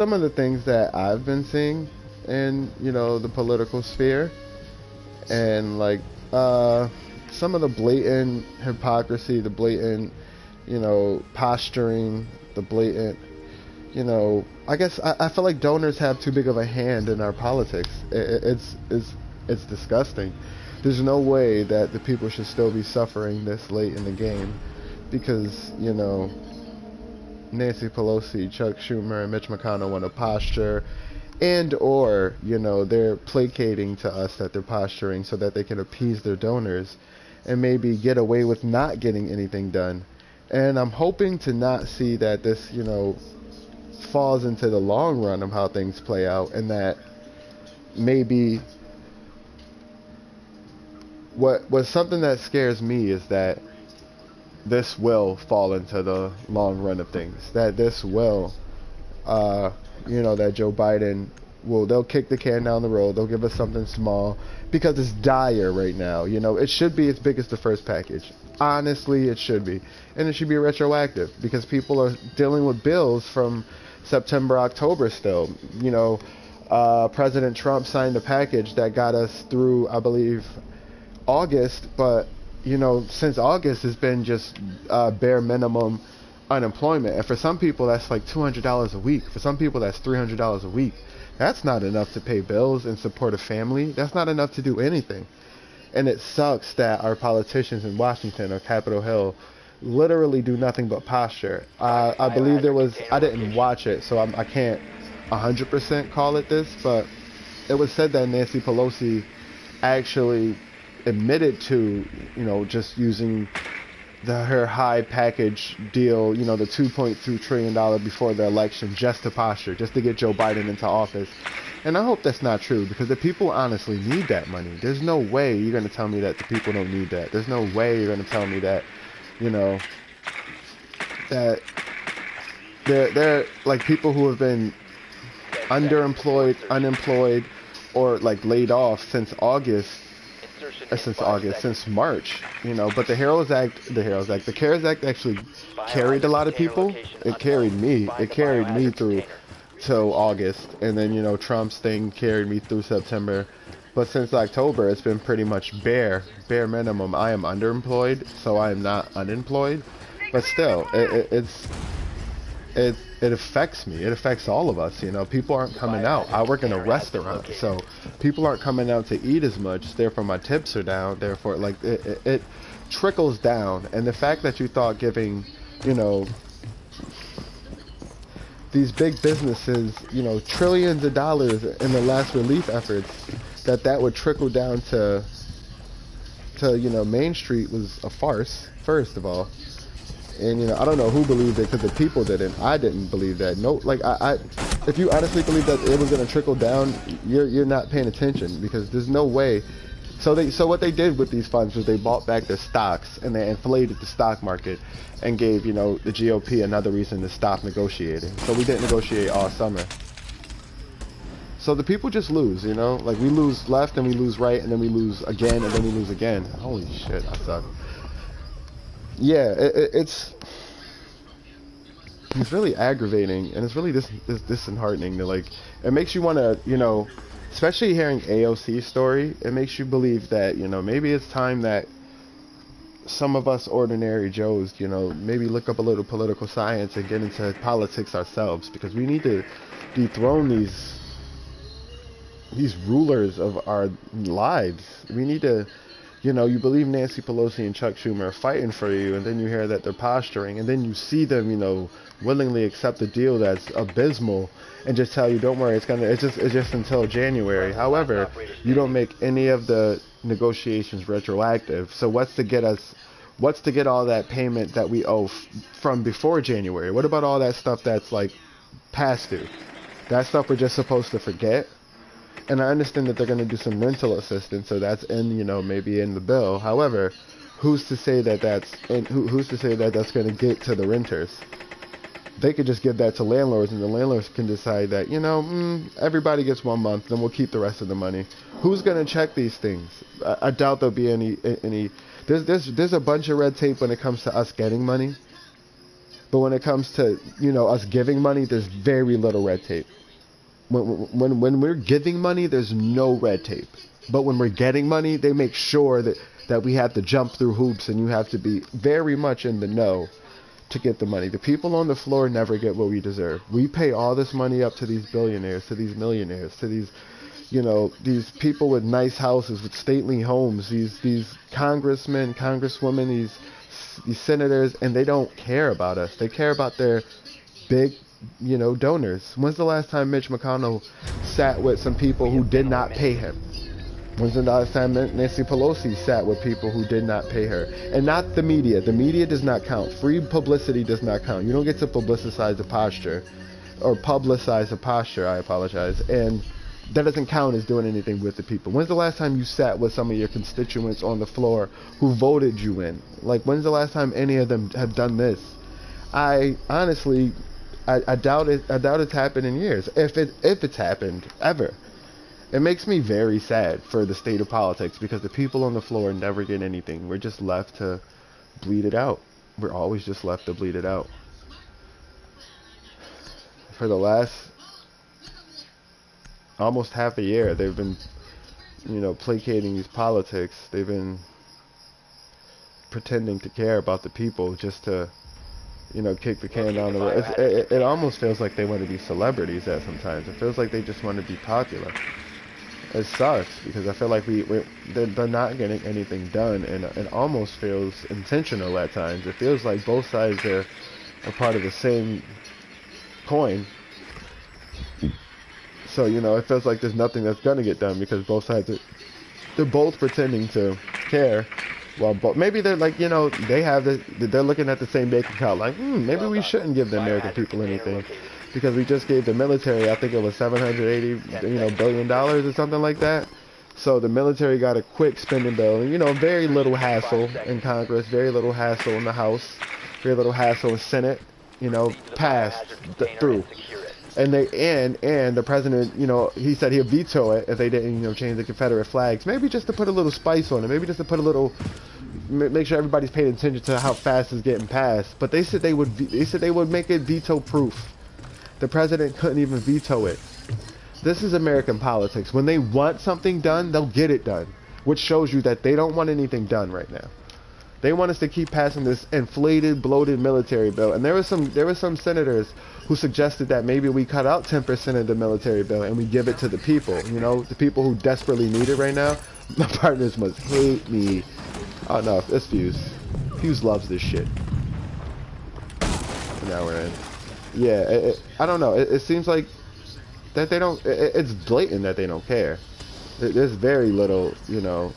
some of the things that I've been seeing in, the political sphere, and like uh some of the blatant hypocrisy, the blatant, posturing, the blatant, I guess I feel like donors have too big of a hand in our politics. It's disgusting. There's no way that the people should still be suffering this late in the game because, Nancy Pelosi, Chuck Schumer, and Mitch McConnell want to posture, and or they're placating to us that they're posturing so that they can appease their donors and maybe get away with not getting anything done. And I'm hoping to not see that this falls into the long run of how things play out, and that maybe what something that scares me is that this will fall into the long run of things, that this will uh, that Joe Biden they'll kick the can down the road. They'll give us something small because it's dire right now. It should be as big as the first package. Honestly, it should be. And it should be retroactive because people are dealing with bills from September, October still. President Trump signed a package that got us through, I believe, August, but since August has been just bare minimum unemployment, and for some people that's like $200 a week. For some people that's $300 a week. That's not enough to pay bills and support a family. That's not enough to do anything. And it sucks that our politicians in Washington or Capitol Hill literally do nothing but posture. I believe there was, I didn't watch it, so I can't 100% call it this, but it was said that Nancy Pelosi actually admitted to, just using her high package deal, the $2.2 trillion before the election, just to posture, just to get Joe Biden into office. And I hope that's not true, because the people honestly need that money. There's no way you're going to tell me that the people don't need that. There's no way you're going to tell me that, that they're like people who have been underemployed, unemployed, or like laid off since March, but the CARES Act actually carried a lot of people. It carried me through till August, and then, Trump's thing carried me through September. But since October, it's been pretty much bare minimum. I am underemployed, so I am not unemployed, but still, it affects me. It affects all of us. People aren't coming out. I work in a restaurant, so people aren't coming out to eat as much. Therefore, my tips are down. Therefore, like it trickles down. And the fact that you thought giving, these big businesses, trillions of dollars in the last relief efforts, that would trickle down to Main Street was a farce. First of all. And I don't know who believed it, because the people didn't. I didn't believe that. No, like if you honestly believe that it was gonna trickle down, you're not paying attention, because there's no way. So what they did with these funds was they bought back their stocks and they inflated the stock market and gave the GOP another reason to stop negotiating. So we didn't negotiate all summer. So the people just lose, like we lose left and we lose right and then we lose again and then we lose again. Holy shit, I suck. Yeah, it's really aggravating, and it's really disheartening to, like, it makes you want to, especially hearing AOC's story, it makes you believe that, maybe it's time that some of us ordinary Joes, maybe look up a little political science and get into politics ourselves, because we need to dethrone these rulers of our lives. We need to, you believe Nancy Pelosi and Chuck Schumer are fighting for you, and then you hear that they're posturing, and then you see them, willingly accept a deal that's abysmal, and just tell you, don't worry, it's just until January. However, you don't make any of the negotiations retroactive. So what's to get all that payment that we owe from before January? What about all that stuff that's like past due? That stuff we're just supposed to forget? And I understand that they're going to do some rental assistance, so that's in, maybe in the bill. However, who's to say that who's to say that that's going to get to the renters? They could just give that to landlords, and the landlords can decide that, everybody gets 1 month, then we'll keep the rest of the money. Who's going to check these things? I doubt there'll be any. There's a bunch of red tape when it comes to us getting money. But when it comes to, you know, us giving money, there's very little red tape. When we're giving money, there's no red tape. But when we're getting money, they make sure that we have to jump through hoops, and you have to be very much in the know to get the money. The people on the floor never get what we deserve. We pay all this money up to these billionaires, to these millionaires, to these, you know, these people with nice houses, with stately homes, these congressmen, congresswomen, these senators, and they don't care about us. They care about their big, you know, donors. When's the last time Mitch McConnell sat with some people who did not pay him? When's the last time Nancy Pelosi sat with people who did not pay her? And not the media. The media does not count. Free publicity does not count. You don't get to publicize a posture, I apologize. And that doesn't count as doing anything with the people. When's the last time you sat with some of your constituents on the floor who voted you in? Like, when's the last time any of them have done this? I honestly, I doubt it. I doubt it's happened in years, if it's happened ever. It makes me very sad for the state of politics, because the people on the floor never get anything. We're just left to bleed it out. We're always just left to bleed it out. For the last almost half a year, they've been, you know, placating these politics. They've been pretending to care about the people just to, you know, kick the can down the road. It almost feels like they want to be celebrities at sometimes. It feels like they just want to be popular. It sucks, because I feel like they're not getting anything done, and it almost feels intentional at times. It feels like both sides are part of the same coin. So, you know, it feels like there's nothing that's gonna get done, because both sides they're both pretending to care. Well, but maybe they're like, you know, they're looking at the same bank account, like, maybe we shouldn't give the American people anything, because we just gave the military, I think it was $780 billion or something like that. So the military got a quick spending bill, and, you know, very little hassle in Congress, very little hassle in the House, very little hassle in the Senate, you know, passed through. And the president, you know, he said he'll veto it if they didn't, you know, change the Confederate flags. Maybe just to put a little spice on it. Maybe just to put a little, make sure everybody's paying attention to how fast it's getting passed. But they said they would make it veto proof. The president couldn't even veto it. This is American politics. When they want something done, they'll get it done, which shows you that they don't want anything done right now. They want us to keep passing this inflated, bloated military bill. And there were some senators who suggested that maybe we cut out 10% of the military bill and we give it to the people. You know, the people who desperately need it right now. My partners must hate me. Oh no, it's Fuse. Fuse loves this shit. Now we're in. Yeah, I don't know. It seems like that they don't. It's blatant that they don't care. There's very little, you know.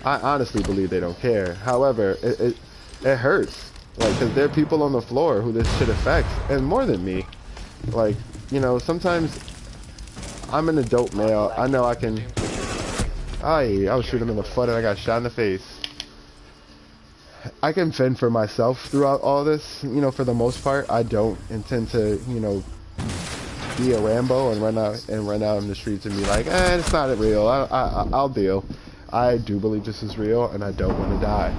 I honestly believe they don't care. However, it hurts, like, because there are people on the floor who this shit affects, and more than me. Like, you know, sometimes I'm an adult male. I know I can. I was shooting him in the foot and I got shot in the face. I can fend for myself throughout all this. You know, for the most part, I don't intend to, you know, be a Rambo and run out in the streets and be like, it's not real. I'll deal. I do believe this is real, and I don't want to die.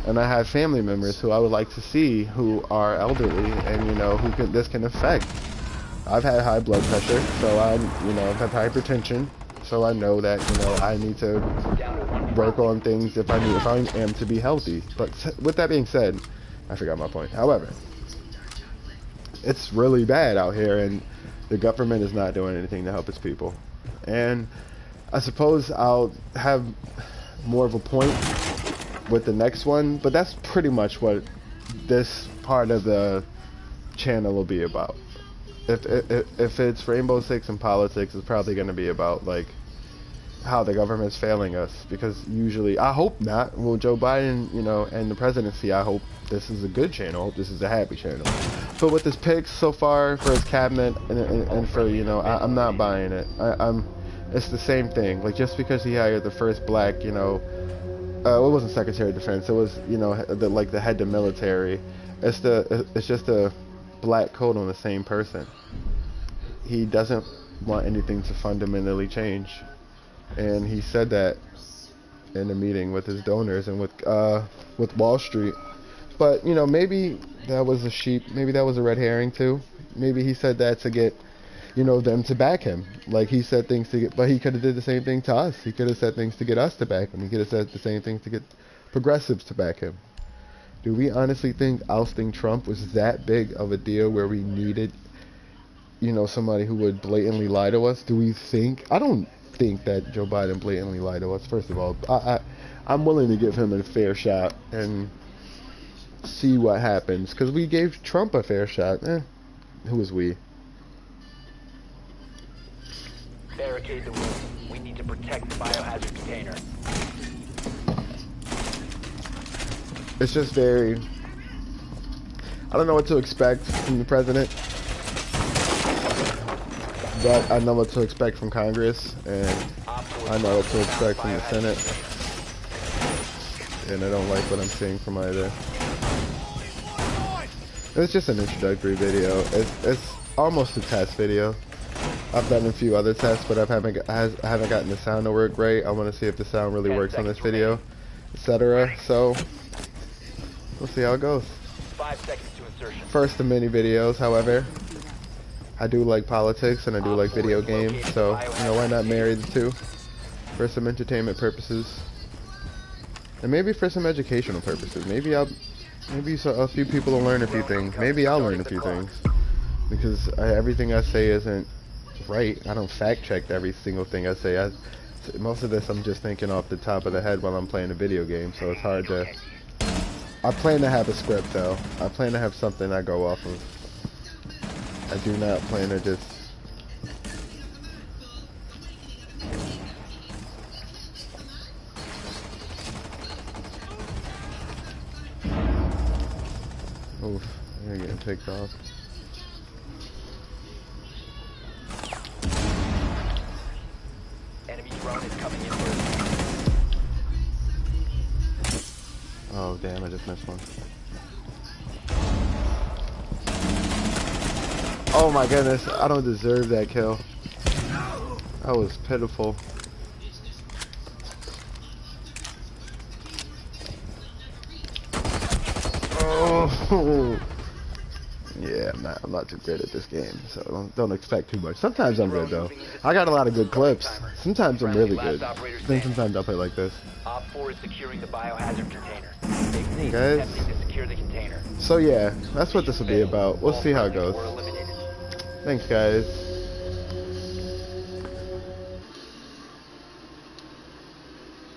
And I have family members who I would like to see who are elderly, and, you know, this can affect. I've had high blood pressure, so I've had hypertension, so I know that, you know, I need to work on things if I am to be healthy. But with that being said, I forgot my point. However, it's really bad out here, and the government is not doing anything to help its people. And I suppose I'll have more of a point with the next one, but that's pretty much what this part of the channel will be about. If it's Rainbow Six and politics, it's probably going to be about, like, how the government's failing us, because usually, I hope not. Well, Joe Biden, you know, and the presidency, I hope this is a good channel. I hope this is a happy channel. But with his picks so far for his cabinet and for, you know, I'm not buying it. It's the same thing. Like, just because he hired the first black, you know, it wasn't Secretary of Defense. It was, you know, the head of military. It's just a black coat on the same person. He doesn't want anything to fundamentally change, and he said that in a meeting with his donors and with Wall Street. But you know, maybe that was a sheep. Maybe that was a red herring too. Maybe he said that to get, you know, them to back him. Like he said things to get, but he could have did the same thing to us. He could have said things to get us to back him. He could have said the same thing to get progressives to back him. Do we honestly think ousting Trump was that big of a deal where we needed, you know, somebody who would blatantly lie to us? Do we think? I don't think that Joe Biden blatantly lied to us. First of all, I'm willing to give him a fair shot and see what happens, because we gave Trump a fair shot. Who is we? Barricade the room. We need to protect the biohazard container. It's just very... I don't know what to expect from the president, but I know what to expect from Congress, and I know what to expect from the Senate, and I don't like what I'm seeing from either. It's just an introductory video. It's almost a test video. I've done a few other tests, but I haven't gotten the sound to work great. I want to see if the sound really works on this video, etc. So we'll see how it goes. 5 seconds to insertion. First of many videos, however. I do like politics and I do like video games, so you know, why not marry the two for some entertainment purposes, and maybe for some educational purposes. Maybe a few people will learn a few things. Maybe I'll learn a few things, because everything I say isn't right. I don't fact check every single thing I say. Most of this I'm just thinking off the top of the head while I'm playing a video game, so it's hard to... I plan to have a script though. I plan to have something I go off of. I do not plan to just... Oof, they're getting picked off. Enemy drone is coming in. Oh damn, I just missed one. Oh my goodness, I don't deserve that kill. That was pitiful. Oh yeah, I'm not too great at this game, so don't expect too much. Sometimes I'm good though. I got a lot of good clips. Sometimes I'm really good. Then sometimes I'll play like this. Op 4 is securing the biohazard container. Guys. Attempting to secure the container. So yeah, that's what this will be about. We'll see how it goes. Thanks guys.